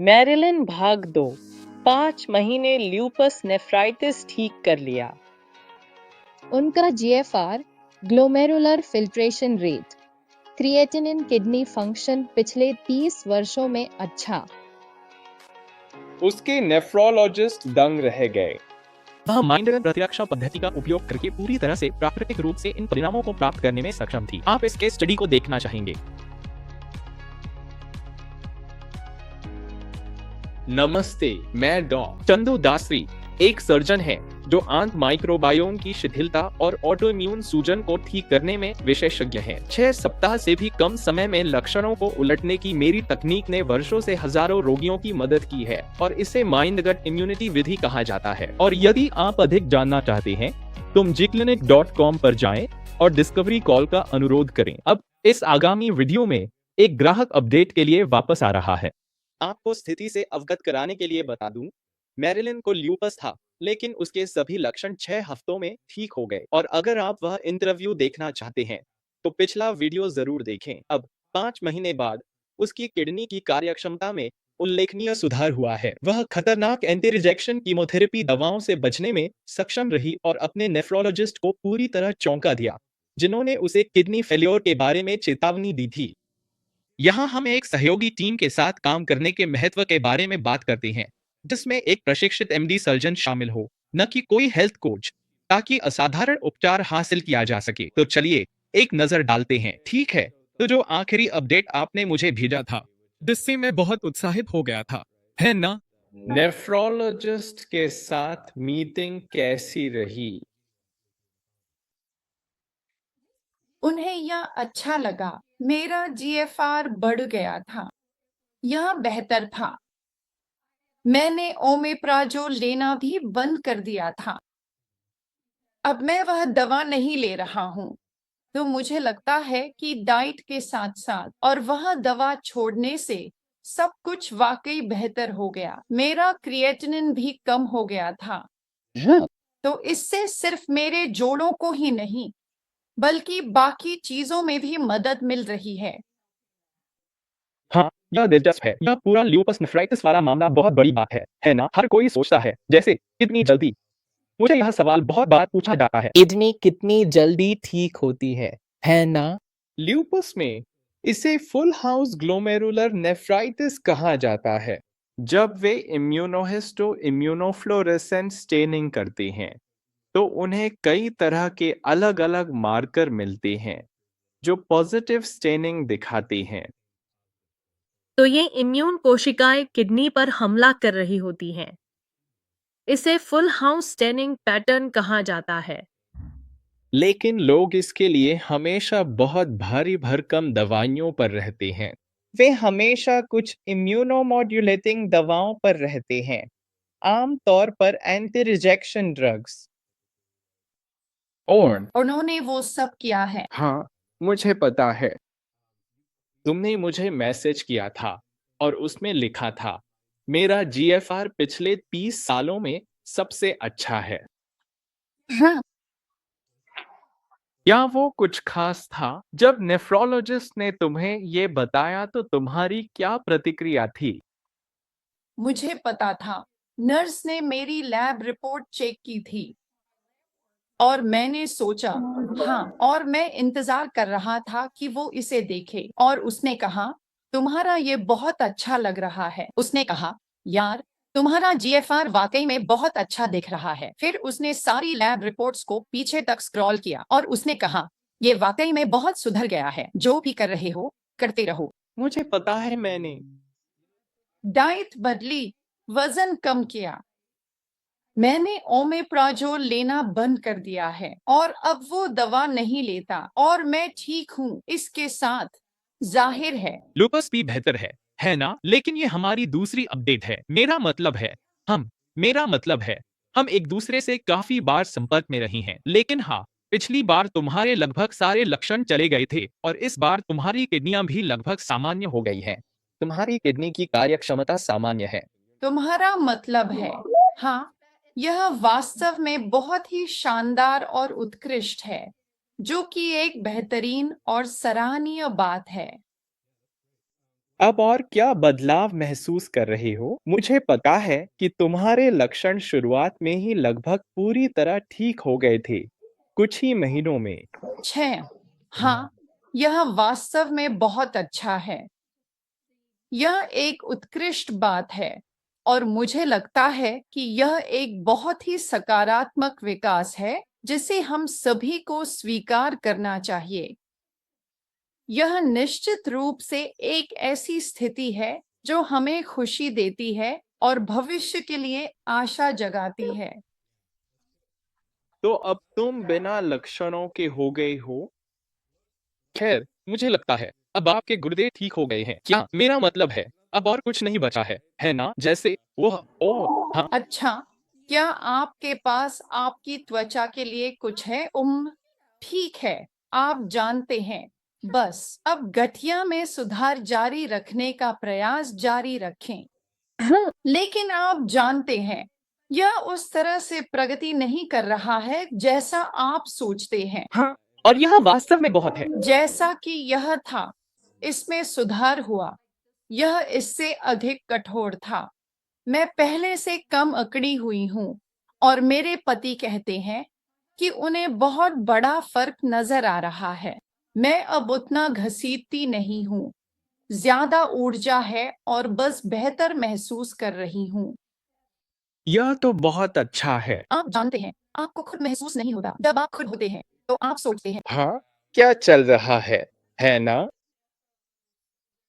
Marilyn भाग 2। 5 महीने lupus nephritis ठीक कर लिया। उनका GFR glomerular filtration rate, creatinine kidney function पिछले 30 वर्षों में अच्छा। उसके नेफ्रोलॉजिस्ट दंग रह गए। वह माइंडर प्रतिरक्षा पद्धति का उपयोग करके पूरी तरह से प्राकृतिक रूप से इन परिणामों को प्राप्त करने में सक्षम थी। आप इस केस स्टडी को देखना चाहेंगे। नमस्ते, मैं डॉ चंदू दासरी एक सर्जन है जो आंत माइक्रोबायोम की शिथिलता और ऑटोइम्यून सूजन को ठीक करने में विशेषज्ञ है। 6 सप्ताह से भी कम समय में लक्षणों को उलटने की मेरी तकनीक ने वर्षों से हजारों रोगियों की मदद की है और इसे माइंड गट इम्यूनिटी विधि कहा जाता है। और यदि आप अधिक जानना चाहते हैं, तुम gclinic.com पर जाएं और डिस्कवरी कॉल का अनुरोध करें। अब इस आगामी वीडियो में एक ग्राहक अपडेट के लिए वापस आ रहा है। आपको स्थिति से अवगत कराने के लिए बता दूं, मैरिलिन को ल्यूपस था, लेकिन उसके सभी लक्षण 6 हफ्तों में ठीक हो गए। और अगर आप वह इंटरव्यू देखना चाहते हैं तो पिछला वीडियो जरूर देखें। अब 5 महीने बाद उसकी किडनी की कार्यक्षमता में उल्लेखनीय सुधार हुआ है। वह खतरनाक एंटी रिजेक्शन कीमोथेरेपी दवाओं से बचने में सक्षम रही और अपने नेफ्रोलॉजिस्ट को पूरी तरह चौंका दिया, जिन्होंने उसे किडनी फेल्योर के बारे में चेतावनी दी थी। यहाँ हम एक सहयोगी टीम के साथ काम करने के महत्व के बारे में बात करते हैं, जिसमें एक प्रशिक्षित एमडी सर्जन शामिल हो, न कि कोई हेल्थ कोच, ताकि असाधारण उपचार हासिल किया जा सके। तो चलिए एक नजर डालते हैं। ठीक है, तो जो आखिरी अपडेट आपने मुझे भेजा था, जिससे मैं बहुत उत्साहित हो गया था, है ना? नेफ्रोलॉजिस्ट के साथ मीटिंग कैसी रही? उन्हें यह अच्छा लगा। मेरा जीएफआर बढ़ गया था। यह बेहतर था। मैंने ओमेप्राजोल लेना भी बंद कर दिया था। अब मैं वह दवा नहीं ले रहा हूँ। तो मुझे लगता है कि डाइट के साथ साथ और वह दवा छोड़ने से सब कुछ वाकई बेहतर हो गया। मेरा क्रिएटिनिन भी कम हो गया था। तो इससे सिर्फ मेरे जोड़ों को ही नहीं, बल्कि बाकी चीजों में भी मदद मिल रही है। हाँ, यह दिलचस्प है। यह पूरा ल्यूपस नेफ्राइटिस वाला मामला बहुत बड़ी बात है ना? हर कोई सोचता है, जैसे कितनी जल्दी। मुझे यह सवाल बहुत बार पूछा जाता है, किडनी कितनी जल्दी ठीक होती है ना? ल्यूपस में इसे फुल हाउस ग्लोमेरुलर नेफ्राइटिस कहा जाता है। जब वे इम्यूनोहिस्टो इम्यूनोफ्लोरेसेंट स्टेनिंग करते हैं तो उन्हें कई तरह के अलग अलग मार्कर मिलते हैं जो पॉजिटिव स्टेनिंग दिखाते हैं। तो ये इम्यून कोशिकाएं किडनी पर हमला कर रही होती हैं। इसे फुल हाउस स्टेनिंग पैटर्न कहा जाता है। लेकिन लोग इसके लिए हमेशा बहुत भारी भरकम दवाइयों पर रहते हैं। वे हमेशा कुछ इम्यूनोमॉड्यूलेटिंग दवाओं पर रहते हैं, आमतौर पर एंटी रिजेक्शन ड्रग्स। और उन्होंने वो सब किया है। हाँ, मुझे पता है। तुमने मुझे मैसेज किया था और उसमें लिखा था, मेरा जीएफआर पिछले 30 सालों में सबसे अच्छा है। हाँ, क्या वो कुछ खास था? जब नेफ्रोलॉजिस्ट ने तुम्हें ये बताया तो तुम्हारी क्या प्रतिक्रिया थी? मुझे पता था। नर्स ने मेरी लैब रिपोर्ट चेक की थी और मैंने सोचा, हाँ, और मैं इंतजार कर रहा था कि वो इसे देखे। और उसने कहा, तुम्हारा ये बहुत अच्छा लग रहा है। उसने कहा, यार, तुम्हारा जीएफआर वाकई में बहुत अच्छा दिख रहा है। फिर उसने सारी लैब रिपोर्ट्स को पीछे तक स्क्रॉल किया और उसने कहा, ये वाकई में बहुत सुधर गया है। जो भी कर रहे हो, करते रहो। मुझे पता है, मैंने डाइट बदली, वजन कम किया। मैंने ओमेप्राजोल लेना बंद कर दिया है और अब वो दवा नहीं लेता और मैं ठीक हूँ इसके साथ। जाहिर है लूपस भी बेहतर है ना? लेकिन ये हमारी दूसरी अपडेट है। मेरा मतलब है हम एक दूसरे से काफी बार संपर्क में रही हैं। लेकिन हाँ, पिछली बार तुम्हारे लगभग सारे लक्षण चले गए थे और इस बार तुम्हारी किडनियां भी लगभग सामान्य हो गई हैं। तुम्हारी किडनी की कार्यक्षमता सामान्य है। तुम्हारा मतलब है। हाँ, यह वास्तव में बहुत ही शानदार और उत्कृष्ट है, जो कि एक बेहतरीन और सराहनीय बात है। अब और क्या बदलाव महसूस कर रहे हो? मुझे पता है कि तुम्हारे लक्षण शुरुआत में ही लगभग पूरी तरह ठीक हो गए थे, कुछ ही महीनों में। 6। हाँ, यह वास्तव में बहुत अच्छा है। यह एक उत्कृष्ट बात है और मुझे लगता है कि यह एक बहुत ही सकारात्मक विकास है जिसे हम सभी को स्वीकार करना चाहिए। यह निश्चित रूप से एक ऐसी स्थिति है जो हमें खुशी देती है और भविष्य के लिए आशा जगाती है। तो अब तुम बिना लक्षणों के हो गए हो? खैर, मुझे लगता है अब आपके गुर्दे ठीक हो गए हैं। क्या मेरा मतलब है, अब और कुछ नहीं बचा है ना? जैसे वह ओह हाँ, अच्छा, क्या आपके पास आपकी त्वचा के लिए कुछ है? ठीक है, आप जानते हैं। बस अब गठिया में सुधार जारी रखने का प्रयास जारी रखें। लेकिन आप जानते हैं, यह उस तरह से प्रगति नहीं कर रहा है जैसा आप सोचते हैं। हाँ, और यह वास्तव में बहुत है। जैसा कि यह था, इसमें सुधार हुआ। यह इससे अधिक कठोर था। मैं पहले से कम अकड़ी हुई हूँ और मेरे पति कहते हैं कि उन्हें बहुत बड़ा फर्क नजर आ रहा है। मैं अब उतना घसीटती नहीं हूँ, ज्यादा ऊर्जा है और बस बेहतर महसूस कर रही हूँ। यह तो बहुत अच्छा है। आप जानते हैं, आपको खुद महसूस नहीं होता। जब आप खुद होते हैं तो आप सोचते हैं, हाँ, क्या चल रहा है ना?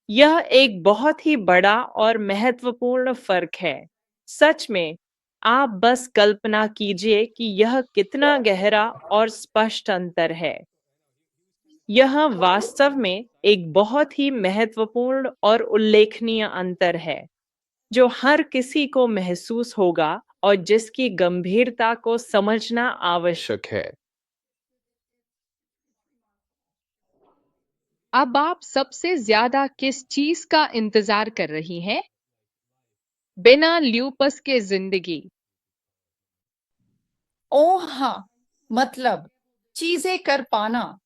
यह एक बहुत ही बड़ा और महत्वपूर्ण फर्क है। सच में, आप बस कल्पना कीजिए कि यह कितना गहरा और स्पष्ट अंतर है। यह वास्तव में एक बहुत ही महत्वपूर्ण और उल्लेखनीय अंतर है, जो हर किसी को महसूस होगा और जिसकी गंभीरता को समझना आवश्यक शक है। अब आप सबसे ज्यादा किस चीज का इंतजार कर रही हैं? बिना ल्यूपस के जिंदगी। ओह हाँ, मतलब चीजें कर पाना,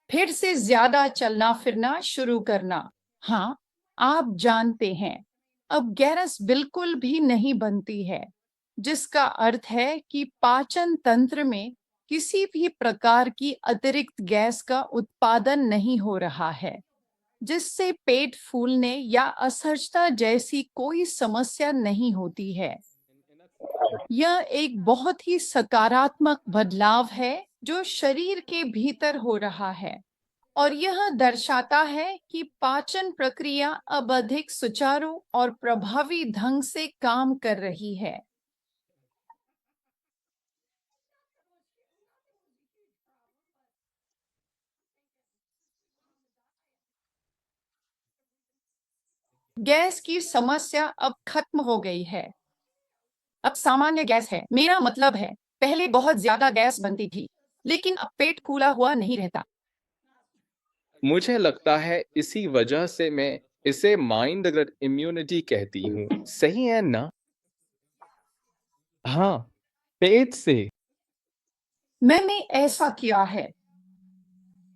फिर से ज्यादा चलना फिरना शुरू करना। हाँ, आप जानते हैं, अब गैरस बिल्कुल भी नहीं बनती है, जिसका अर्थ है कि पाचन तंत्र में किसी भी प्रकार की अतिरिक्त गैस का उत्पादन नहीं हो रहा है, जिससे पेट फूलने या असहजता जैसी कोई समस्या नहीं होती है। यह एक बहुत ही सकारात्मक बदलाव है जो शरीर के भीतर हो रहा है और यह दर्शाता है कि पाचन प्रक्रिया अब अधिक सुचारू और प्रभावी ढंग से काम कर रही है। गैस की समस्या अब खत्म हो गई है। अब सामान्य गैस है। मेरा मतलब है, पहले बहुत ज्यादा गैस बनती थी, लेकिन अब पेट फूला हुआ नहीं रहता। मुझे लगता है इसी वजह से मैं इसे माइंड इम्यूनिटी कहती हूँ। सही है ना? हाँ, पेट से। मैंने ऐसा किया है।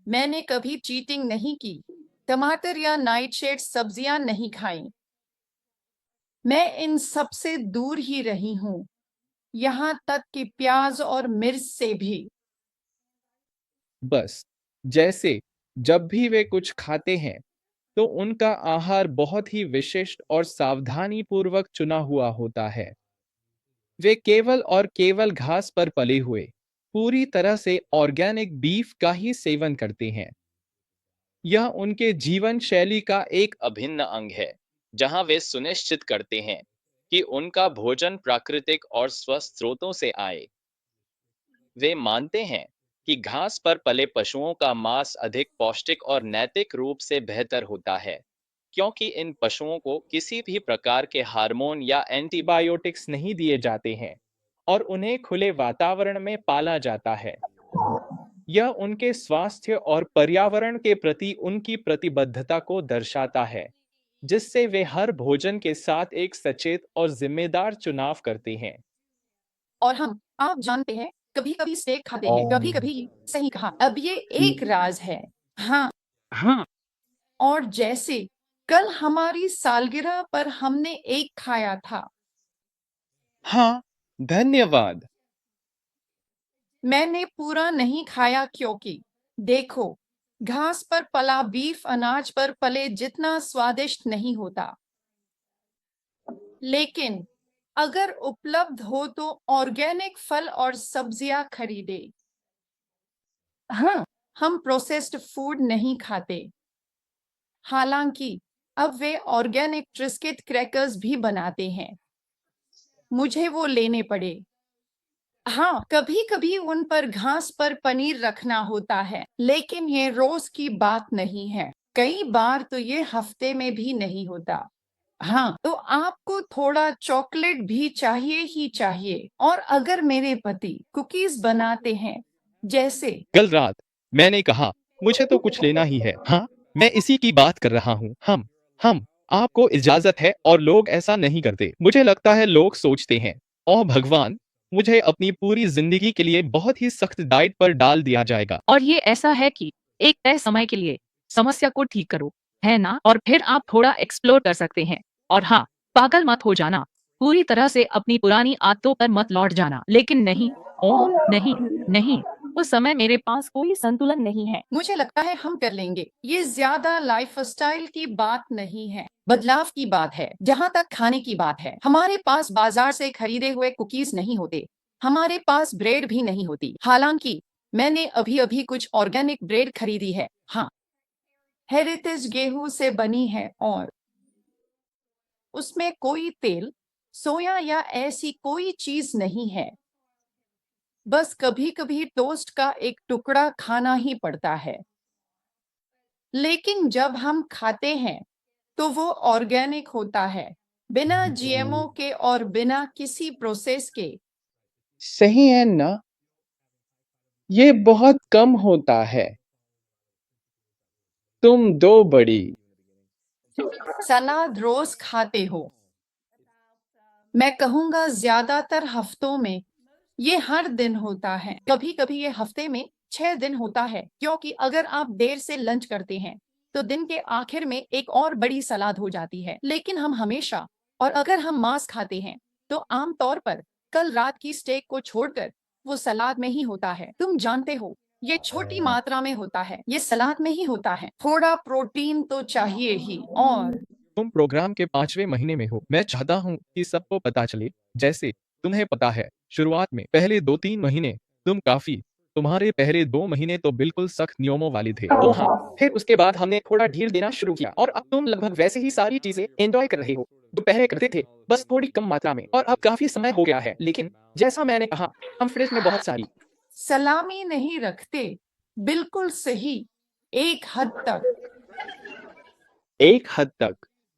मैंने कभी चीटिंग नहीं की, टमाटर या नाइटशेड सब्जियां नहीं खाई। मैं इन सब से दूर ही रही हूँ, यहाँ तक कि प्याज और मिर्च से भी। बस जैसे जब भी वे कुछ खाते हैं तो उनका आहार बहुत ही विशिष्ट और सावधानी पूर्वक चुना हुआ होता है। वे केवल और केवल घास पर पले हुए पूरी तरह से ऑर्गेनिक बीफ का ही सेवन करते हैं। यह उनके जीवन शैली का एक अभिन्न अंग है, जहां वे सुनिश्चित करते हैं कि उनका भोजन प्राकृतिक और स्वस्थ स्रोतों से आए। वे मानते हैं कि घास पर पले पशुओं का मांस अधिक पौष्टिक और नैतिक रूप से बेहतर होता है, क्योंकि इन पशुओं को किसी भी प्रकार के हार्मोन या एंटीबायोटिक्स नहीं दिए जाते हैं और उन्हें खुले वातावरण में पाला जाता है। यह उनके स्वास्थ्य और पर्यावरण के प्रति उनकी प्रतिबद्धता को दर्शाता है, जिससे वे हर भोजन के साथ एक सचेत और जिम्मेदार चुनाव करते हैं। और हम, आप जानते हैं, कभी कभी स्टेक खाते हैं, कभी कभी। सही कहा, अब ये एक राज है। हाँ, हाँ, और जैसे कल हमारी सालगिरह पर हमने एक खाया था। हाँ, धन्यवाद। मैंने पूरा नहीं खाया क्योंकि देखो, घास पर पला बीफ अनाज पर पले जितना स्वादिष्ट नहीं होता। लेकिन अगर उपलब्ध हो तो ऑर्गेनिक फल और सब्जियां खरीदे। हाँ, हम प्रोसेस्ड फूड नहीं खाते। हालांकि अब वे ऑर्गेनिक ट्रिस्किट क्रैकर्स भी बनाते हैं। मुझे वो लेने पड़े। हाँ, कभी कभी उन पर घास पर पनीर रखना होता है, लेकिन ये रोज की बात नहीं है। कई बार तो ये हफ्ते में भी नहीं होता। हाँ, तो आपको थोड़ा चॉकलेट भी चाहिए ही चाहिए। और अगर मेरे पति कुकीज बनाते हैं, जैसे कल रात मैंने कहा मुझे तो कुछ लेना ही है। हाँ, मैं इसी की बात कर रहा हूँ। हम आपको इजाजत है और लोग ऐसा नहीं करते। मुझे लगता है लोग सोचते हैं, ओ भगवान, मुझे अपनी पूरी जिंदगी के लिए बहुत ही सख्त डाइट पर डाल दिया जाएगा। और ये ऐसा है कि एक तय समय के लिए समस्या को ठीक करो, है ना? और फिर आप थोड़ा एक्सप्लोर कर सकते हैं। और हाँ, पागल मत हो जाना, पूरी तरह से अपनी पुरानी आदतों पर मत लौट जाना। लेकिन नहीं, ओह नहीं, नहीं, उस समय मेरे पास कोई संतुलन नहीं है। मुझे लगता है हम कर लेंगे। ये ज्यादा लाइफस्टाइल की बात नहीं है, बदलाव की बात है। जहाँ तक खाने की बात है, हमारे पास बाजार से खरीदे हुए कुकीज नहीं होते, हमारे पास ब्रेड भी नहीं होती। हालांकि मैंने अभी अभी कुछ ऑर्गेनिक ब्रेड खरीदी है। हाँ, हेरिटेज गेहूं से बनी है और उसमें कोई तेल, सोया या ऐसी कोई चीज नहीं है। बस कभी कभी टोस्ट का एक टुकड़ा खाना ही पड़ता है। लेकिन जब हम खाते हैं तो वो ऑर्गेनिक होता है, बिना जीएमओ के और बिना किसी प्रोसेस के। सही है ना? ये बहुत कम होता है। तुम दो बड़ी। सलाद रोज खाते हो? मैं कहूंगा ज्यादातर हफ्तों में ये हर दिन होता है। कभी कभी ये हफ्ते में 6 दिन होता है, क्योंकि अगर आप देर से लंच करते हैं तो दिन के आखिर में एक और बड़ी सलाद हो जाती है। लेकिन हम हमेशा, और अगर हम मांस खाते हैं तो आमतौर पर कल रात की स्टेक को छोड़कर वो सलाद में ही होता है। तुम जानते हो, ये छोटी मात्रा में होता है, ये सलाद में ही होता है। थोड़ा प्रोटीन तो चाहिए ही। और तुम प्रोग्राम के 5वें महीने में हो। मैं चाहता हूँ कि सबको पता चले। जैसे तुम्हें पता है, शुरुआत में पहले 2-3 महीने तुम्हारे पहले 2 महीने तो बिल्कुल सख्त नियमों वाले थे। ओह हाँ, फिर उसके बाद हमने थोड़ा ढील देना शुरू किया और अब तुम लगभग वैसे ही सारी चीजें एंजॉय कर रहे हो जो पहले करते थे, बस थोड़ी कम मात्रा में। और अब काफी समय हो गया है। लेकिन जैसा मैंने कहा, हम फ्रिज में बहुत सारी सलामी नहीं रखते। बिल्कुल सही, एक हद तक। एक हद तक,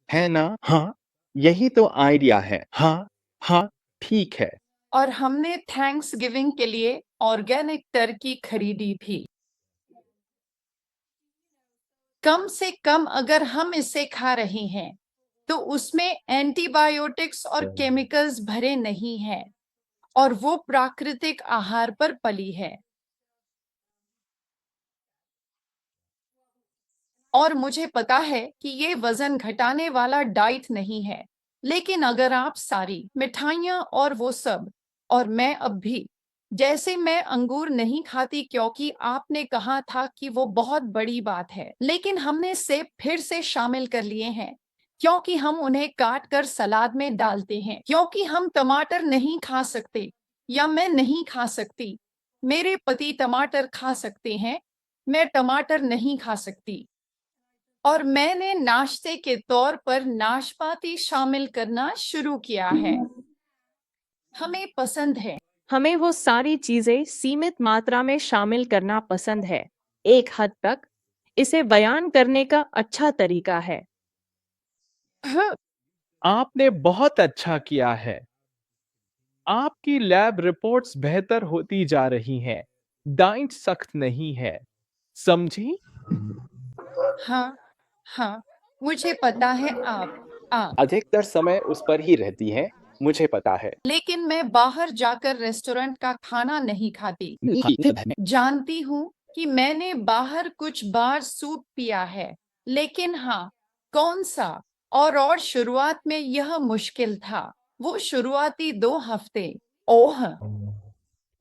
है ना? हाँ, यही तो आइडिया है। हाँ, हाँ, ठीक है। और हमने थैंक्स गिविंग के लिए ऑर्गेनिक टर्की खरीदी भी। कम से कम अगर हम इसे खा रहे हैं तो उसमें एंटीबायोटिक्स और केमिकल्स भरे नहीं हैं, और वो प्राकृतिक आहार पर पली है। और मुझे पता है कि ये वजन घटाने वाला डाइट नहीं है, लेकिन अगर आप सारी मिठाइयाँ और वो सब, और मैं अब भी, जैसे मैं अंगूर नहीं खाती क्योंकि आपने कहा था कि वो बहुत बड़ी बात है, लेकिन हमने सेब फिर से शामिल कर लिए हैं क्योंकि हम उन्हें काट कर सलाद में डालते हैं। क्योंकि हम टमाटर नहीं खा सकते, या मैं नहीं खा सकती। मेरे पति टमाटर खा सकते हैं, मैं टमाटर नहीं खा सकती। और मैंने नाश्ते के तौर पर नाशपाती शामिल करना शुरू किया है। हमें पसंद है। हमें वो सारी चीजें सीमित मात्रा में शामिल करना पसंद है। एक हद तक इसे बयान करने का अच्छा तरीका है। आपने बहुत अच्छा किया है। आपकी लैब रिपोर्ट्स बेहतर होती जा रही हैं। डाइट सख्त नहीं है, समझी? हाँ, हाँ, मुझे पता है। आप अधिकतर समय उस पर ही रहती हैं, मुझे पता है। लेकिन मैं बाहर जाकर रेस्टोरेंट का खाना नहीं खाती। जानती हूँ कि मैंने बाहर कुछ बार सूप पिया है, लेकिन हाँ, कौन सा? और शुरुआत में यह मुश्किल था, वो शुरुआती 2 हफ्ते। ओह!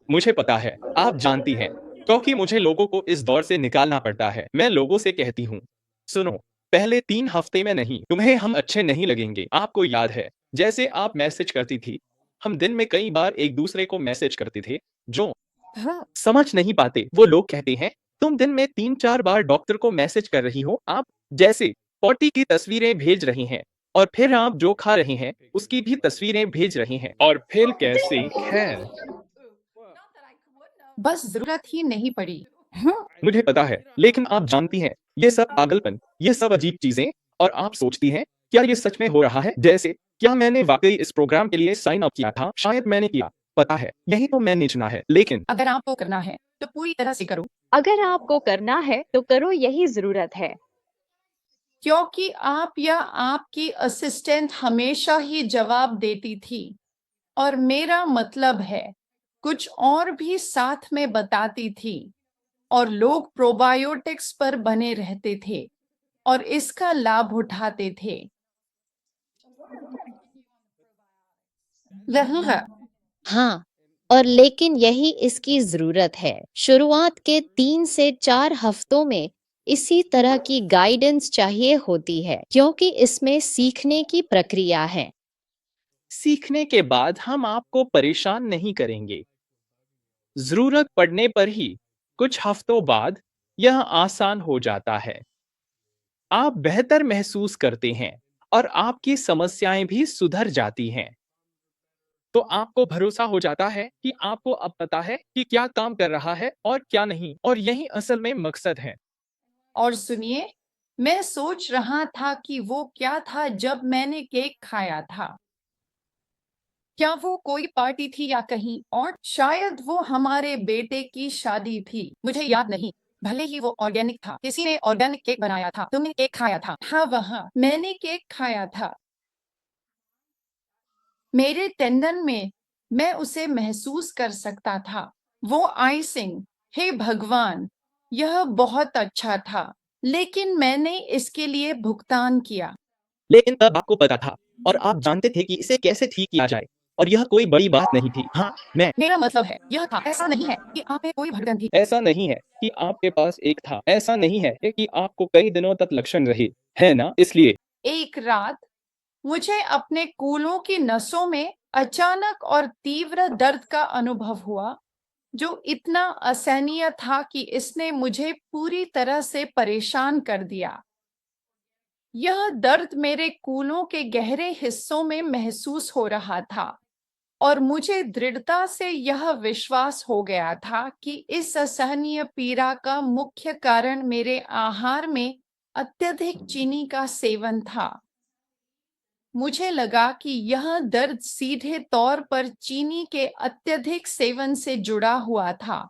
मुझे पता है, आप जानती हैं, क्योंकि मुझे लोगों को इस दौर से निकालना पड़ता है। मैं लोगों से कहती हूँ, सुनो, पहले 3 हफ्ते में नहीं, तुम्हें हम अच्छे नहीं लगेंगे। आपको याद है, जैसे आप मैसेज करती थी, हम दिन में कई बार एक दूसरे को मैसेज करते थे, जो हाँ, समझ नहीं पाते। वो लोग कहते हैं, तुम दिन में 3-4 बार डॉक्टर को मैसेज कर रही हो, आप जैसे पॉटी की तस्वीरें भेज रही हैं, और फिर आप जो खा रहे हैं, उसकी भी तस्वीरें भेज रही हैं। और फिर कैसे? खैर, बस ज़रूरत ही नहीं पड़ी। हाँ, मुझे पता है, लेकिन आप जानती हैं, ये सब पागलपन, ये सब अजीब चीजें, और आप सोचती हैं, क्या ये सच में हो रहा है? जैसे, क्या मैंने वाकई इस प्रोग्राम के लिए साइन अप किया था? शायद मैंने किया। पता है, यही तो मैंने चुना है, लेकिन अगर आपको करना है, तो पूरी तरह से करो, अगर आपको करना है तो करो, यही जरूरत है। क्योंकि आप या आपकी असिस्टेंट हमेशा ही जवाब देती थी, और मेरा मतलब है, कुछ और भी साथ में बताती थी, और लोग प्रोबायोटिक्स पर बने रहते थे और इसका लाभ उठाते थे। वह हाँ, और लेकिन यही इसकी जरूरत है। शुरुआत के 3 से 4 हफ्तों में इसी तरह की गाइडेंस चाहिए होती है, क्योंकि इसमें सीखने की प्रक्रिया है। सीखने के बाद हम आपको परेशान नहीं करेंगे। जरूरत पड़ने पर ही कुछ हफ्तों बाद यह आसान हो जाता है। आप बेहतर महसूस करते हैं और आपकी समस्याएं भी सुधर जाती हैं। तो आपको भरोसा हो जाता है कि आपको अब पता है कि क्या काम कर रहा है और क्या नहीं, और यही असल में मकसद है। और सुनिए, मैं सोच रहा था कि वो क्या था जब मैंने केक खाया था। क्या वो कोई पार्टी थी या कहीं और? शायद वो हमारे बेटे की शादी थी, मुझे याद नहीं। भले ही वो ऑर्गेनिक था, किसी ने ऑर्गेनिक केक बनाया था, तुमने केक खाया था। हाँ, वहाँ मैंने केक खाया था। मेरे टेंडन में मैं उसे महसूस कर सकता था। वो आइसिंग, हे भगवान, यह बहुत अच्छा था, लेकिन मैंने इसके लिए भुगतान किया। लेकिन तब आपको पता था, और आप जानते थे कि इसे कैसे ठीक किया जाए, और यह कोई बड़ी बात नहीं थी। हाँ, मेरा मतलब है, यह था, ऐसा नहीं है कि आप में कोई भटकन थी। ऐसा नहीं है कि आपके पास एक था, ऐसा नहीं है कि आपको कई दिनों तक लक्षण रहे, है ना? इसलिए एक रात मुझे अपने कूलों की नसों में अचानक और तीव्र दर्द का अनुभव हुआ, जो इतना असहनीय था कि इसने मुझे पूरी तरह से परेशान कर दिया। यह दर्द मेरे कूलों के गहरे हिस्सों में महसूस हो रहा था, और मुझे दृढ़ता से यह विश्वास हो गया था कि इस असहनीय पीड़ा का मुख्य कारण मेरे आहार में अत्यधिक चीनी का सेवन था। मुझे लगा कि यह दर्द सीधे तौर पर चीनी के अत्यधिक सेवन से जुड़ा हुआ था,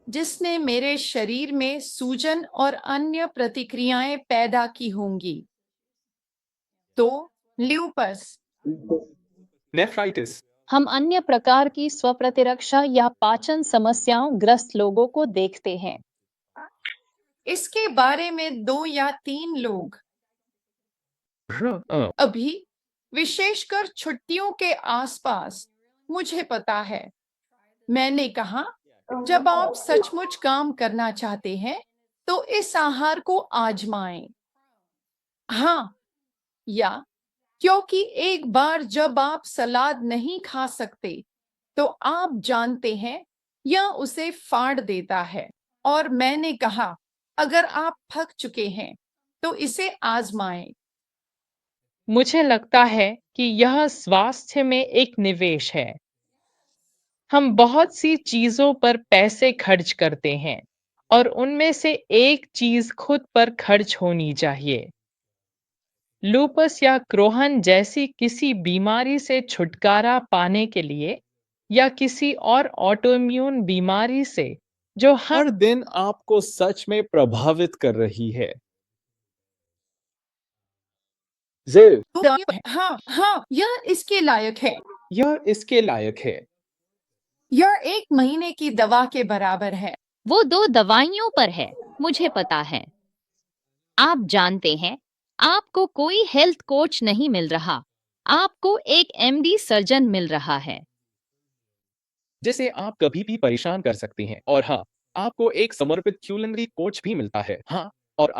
जिसने मेरे शरीर में सूजन और अन्य प्रतिक्रियाएं पैदा की होंगी। तो ल्यूपस, नेफ्राइटिस, हम अन्य प्रकार की स्वप्रतिरक्षा या पाचन समस्याओं ग्रस्त लोगों को देखते हैं। इसके बारे में 2 या 3 लोग अभी, विशेषकर छुट्टियों के आसपास, मुझे पता है। मैंने कहा, जब आप सचमुच काम करना चाहते हैं, तो इस आहार को आजमाएं। हाँ, या क्योंकि एक बार जब आप सलाद नहीं खा सकते, तो आप जानते हैं, यह उसे फाड़ देता है। और मैंने कहा, अगर आप थक चुके हैं, तो इसे आजमाएं। मुझे लगता है कि यह स्वास्थ्य में एक निवेश है। हम बहुत सी चीजों पर पैसे खर्च करते हैं, और उनमें से एक चीज खुद पर खर्च होनी चाहिए। लूपस या क्रोहन जैसी किसी बीमारी से छुटकारा पाने के लिए, या किसी और ऑटोइम्यून बीमारी से जो हर दिन आपको सच में प्रभावित कर रही है। जिल, हाँ, हाँ, यह इसके लायक है। यह इसके लायक है। यह 1 महीने की दवा के बराबर है। वो 2 दवाइयों पर है, मुझे पता है। आप जानते हैं, आपको कोई हेल्थ कोच नहीं मिल रहा, आपको एक एमडी सर्जन मिल रहा है। जिसे आप कभी भी परेशान कर सकते हैं। और हाँ, आपको एक समर्पित क्यूलिनरी कोच भी मिलता है। हाँ, और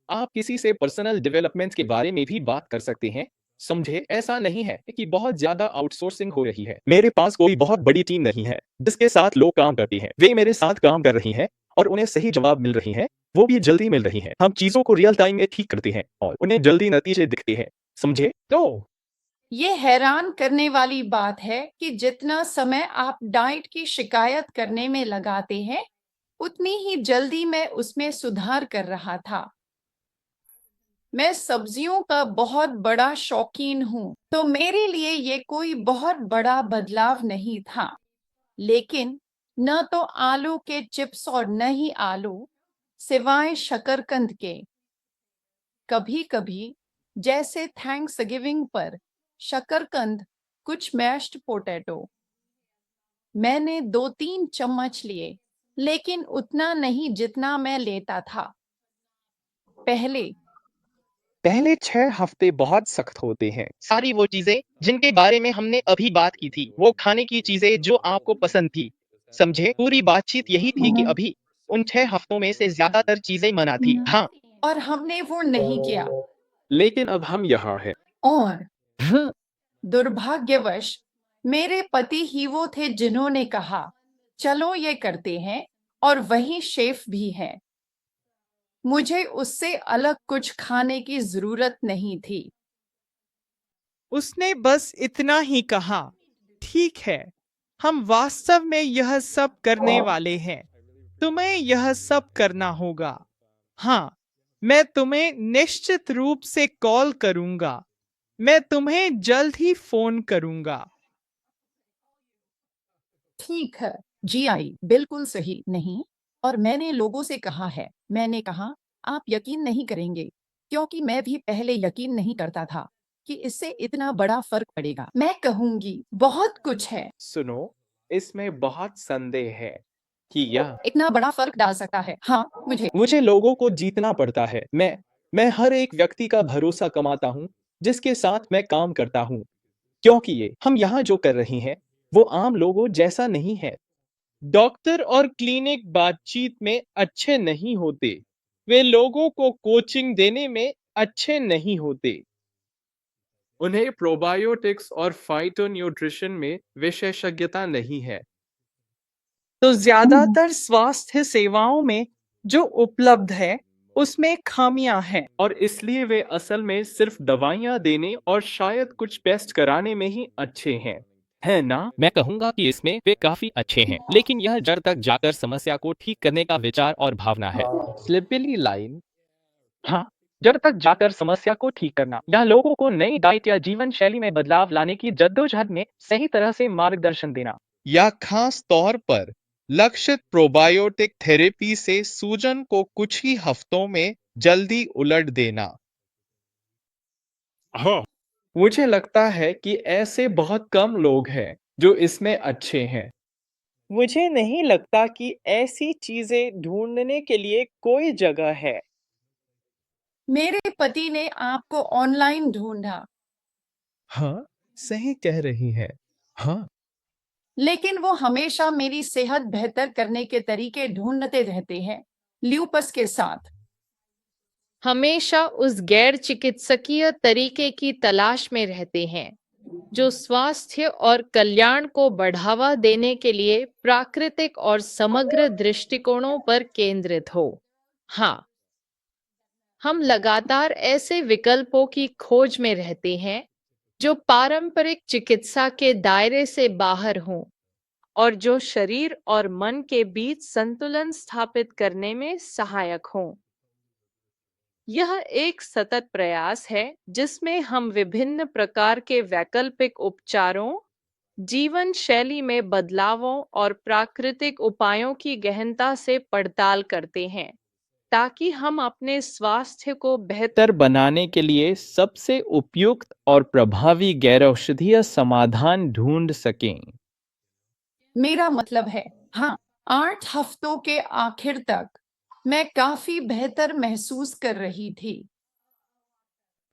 आप किसी से पर्सनल डेवलपमेंट के बारे में भी बात कर सकते हैं। समझे, ऐसा नहीं है कि बहुत ज्यादा आउटसोर्सिंग हो रही है। मेरे पास कोई बहुत बड़ी टीम नहीं है जिसके साथ लोग काम करते हैं। वे मेरे साथ काम कर रही हैं और उन्हें सही जवाब मिल रही है, वो भी जल्दी मिल रही है। हम चीजों को रियल टाइम में ठीक करते हैं और उन्हें जल्दी नतीजे दिखते हैं। समझे? तो ये हैरान करने वाली बात है कि जितना समय आप डाइट की शिकायत करने में लगाते हैं, उतनी ही जल्दी मैं उसमें सुधार कर रहा था। मैं सब्जियों का बहुत बड़ा शौकीन हूँ, तो मेरे लिए ये कोई बहुत बड़ा बदलाव नहीं था। लेकिन न तो आलू के चिप्स और न ही आलू, सिवाय शकरकंद के। कभी-कभी, जैसे थैंक्सगिविंग पर, शकरकंद, कुछ मैश्ड पोटैटो। मैंने 2-3 चम्मच लिए, लेकिन उतना नहीं जितना मैं लेता था पहले। पहले 6 हफ्ते बहुत सख्त होते हैं। सारी वो चीजें जिनके बारे में हमने अभी बात की थी, वो खाने की चीजें जो आपको पसंद थी। समझे? पूरी बातचीत यही थी कि अभी उन 6 हफ्तों में से ज्यादातर चीजें मना थी। हाँ, और हमने वो नहीं किया। लेकिन अब हम यहाँ हैं। और दुर्भाग्यवश मेरे पति ही वो थे जिन्होंने कहा, चलो ये करते हैं, और वही शेफ भी है। मुझे उससे अलग कुछ खाने की जरूरत नहीं थी। उसने बस इतना ही कहा, ठीक है, हम वास्तव में यह सब करने वाले हैं। तुम्हें यह सब करना होगा। हाँ, मैं तुम्हें निश्चित रूप से कॉल करूंगा। मैं तुम्हें जल्द ही फोन करूंगा। ठीक है, जीआई, बिल्कुल सही नहीं। और मैंने लोगों से कहा है, मैंने कहा, आप यकीन नहीं करेंगे, क्योंकि मैं भी पहले यकीन नहीं करता था कि इससे इतना बड़ा फर्क पड़ेगा। मैं कहूंगी, बहुत कुछ है। सुनो, इसमें बहुत संदेह है कि यह इतना बड़ा फर्क डाल सकता है। हाँ, मुझे लोगों को जीतना पड़ता है। मैं हर एक व्यक्ति का भरोसा कमाता हूँ जिसके साथ मैं काम करता हूँ, क्योंकि ये हम यहाँ जो कर रही हैं वो आम लोगों जैसा नहीं है। डॉक्टर और क्लिनिक बातचीत में अच्छे नहीं होते। वे लोगों को कोचिंग देने में अच्छे नहीं होते। उन्हें प्रोबायोटिक्स और फाइटोन्यूट्रिशन में विशेषज्ञता नहीं है। तो ज्यादातर स्वास्थ्य सेवाओं में जो उपलब्ध है, उसमें खामियां हैं। और इसलिए वे असल में सिर्फ दवाइयाँ देने और शायद कुछ टेस्ट कराने में ही अच्छे हैं, है ना? मैं कहूंगा कि इसमें वे काफी अच्छे हैं, लेकिन यह जड़ तक जाकर समस्या को ठीक करने का विचार और भावना है। स्लिपिली लाइन। हाँ, जड़ तक जाकर समस्या को ठीक करना या लोगों को नई डाइट या जीवन शैली में बदलाव लाने की जद्दोजहद में सही तरह से मार्गदर्शन देना। या खास तौर पर लक्षित प्रोबायोटिक थेरेपी से सूजन को कुछ ही हफ्तों में जल्दी उलट देना। हाँ, मुझे लगता है कि ऐसे बहुत कम लोग हैं जो इसमें अच्छे हैं। मुझे नहीं लगता कि ऐसी चीजें ढूंढने के लिए कोई जगह है। मेरे पति ने आपको ऑनलाइन ढूंढा, हाँ, सही कह रही है। हाँ, लेकिन वो हमेशा मेरी सेहत बेहतर करने के तरीके ढूंढते रहते हैं, ल्यूपस के साथ। हमेशा उस गैर चिकित्सकीय तरीके की तलाश में रहते हैं जो स्वास्थ्य और कल्याण को बढ़ावा देने के लिए प्राकृतिक और समग्र दृष्टिकोणों पर केंद्रित हो। हाँ, हम लगातार ऐसे विकल्पों की खोज में रहते हैं जो पारंपरिक चिकित्सा के दायरे से बाहर हों और जो शरीर और मन के बीच संतुलन स्थापित करने में सहायक हों। यह एक सतत प्रयास है जिसमें हम विभिन्न प्रकार के वैकल्पिक उपचारों, जीवन शैली में बदलावों और प्राकृतिक उपायों की गहनता से पड़ताल करते हैं ताकि हम अपने स्वास्थ्य को बेहतर बनाने के लिए सबसे उपयुक्त और प्रभावी गैर-औषधीय समाधान ढूंढ सकें। मेरा मतलब है, हाँ, 8 हफ्तों के आखिर तक मैं काफी बेहतर महसूस कर रही थी।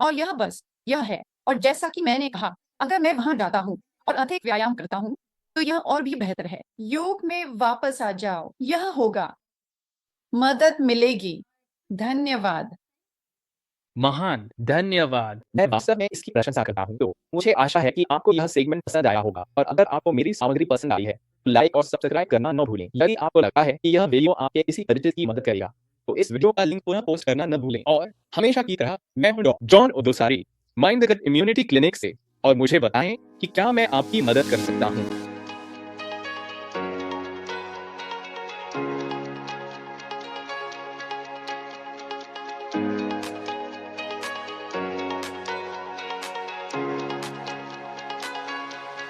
और यह बस यह है। और जैसा कि मैंने कहा, अगर मैं वहां जाता हूँ और अधिक व्यायाम करता हूँ तो यह और भी बेहतर है। योग में वापस आ जाओ, यह होगा, मदद मिलेगी। धन्यवाद। महान, धन्यवाद। मैं वास्तव में इसकी प्रशंसा करता हूँ। तो मुझे आशा है कि आपको यह सेगमेंट पसंद आया होगा, और अगर आपको मेरी सामग्री पसंद आई है तो लाइक और सब्सक्राइब करना न भूलें। यदि आपको लगता है कि यह वीडियो आपके किसी परिचित की मदद करेगा तो इस वीडियो का लिंक पुनः पोस्ट करना न भूलें। और हमेशा की तरह मैं हूँ जॉन ओदोसारी, mind the gut immunity clinic से, और मुझे बताएं कि क्या मैं आपकी मदद कर सकता हूँ।